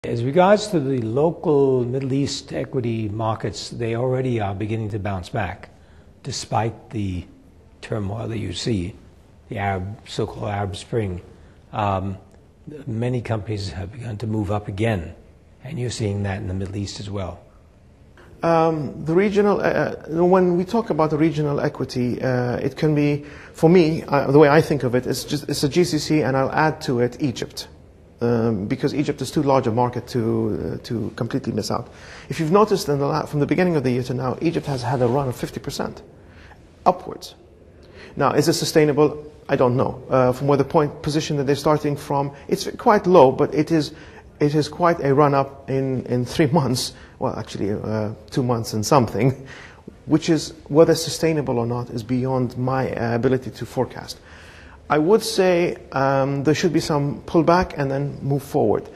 As regards to the local Middle East equity markets, they already are beginning to bounce back, despite the turmoil that you see, the so-called Arab Spring. Many companies have begun to move up again, and you're seeing that in the Middle East as well. The regional, when we talk about the regional equity, it can be, for me, the way I think of it, it's a GCC, and I'll add to it Egypt. Because Egypt is too large a market to completely miss out. If you've noticed from the beginning of the year to now, Egypt has had a run of 50% upwards. Now, is it sustainable? I don't know. From where the position that they're starting from, it's quite low, but it is quite a run up in 3 months. Well, actually, 2 months and something, which is whether sustainable or not is beyond my ability to forecast. I would say there should be some pullback and then move forward.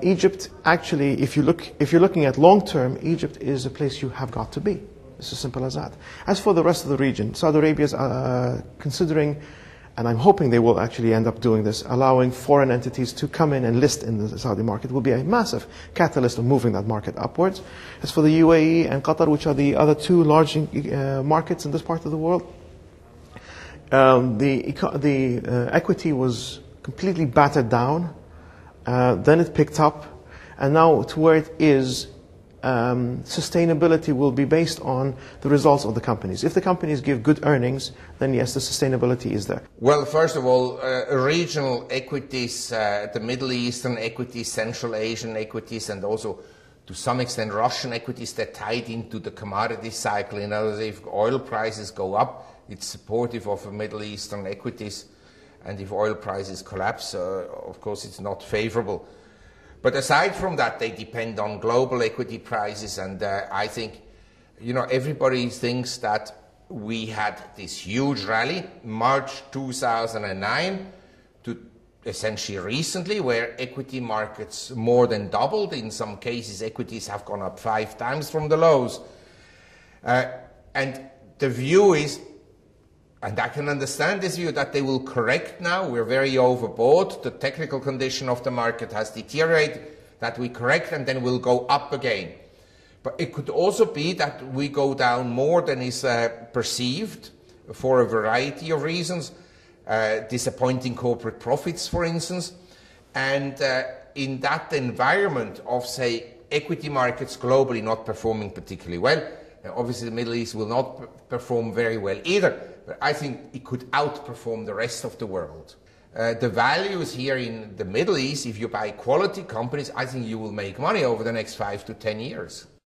Egypt, actually, if you're looking at long term, Egypt is a place you have got to be. It's as simple as that. As for the rest of the region, Saudi Arabia is considering, and I'm hoping they will actually end up doing this, allowing foreign entities to come in and list in the Saudi market will be a massive catalyst of moving that market upwards. As for the UAE and Qatar, which are the other two large markets in this part of the world, the equity was completely battered down, then it picked up, and now to where it is, sustainability will be based on the results of the companies. If the companies give good earnings, then yes, the sustainability is there. Well, first of all, regional equities, the Middle Eastern equities, Central Asian equities, and also to some extent Russian equities, they're tied into the commodity cycle. In other words, if oil prices go up, it's supportive of Middle Eastern equities, and if oil prices collapse, of course it's not favorable. But aside from that, they depend on global equity prices, and I think, everybody thinks that we had this huge rally, March 2009, to essentially recently, where equity markets more than doubled. In some cases, equities have gone up 5 times from the lows. And the view is, and I can understand this view, that they will correct now. We're very overbought. The technical condition of the market has deteriorated, that we correct and then we'll go up again. But it could also be that we go down more than is perceived for a variety of reasons, disappointing corporate profits, for instance. And in that environment of, say, equity markets globally not performing particularly well, obviously the Middle East will not perform very well either, but I think it could outperform the rest of the world. The values here in the Middle East, if you buy quality companies, I think you will make money over the next 5 to 10 years.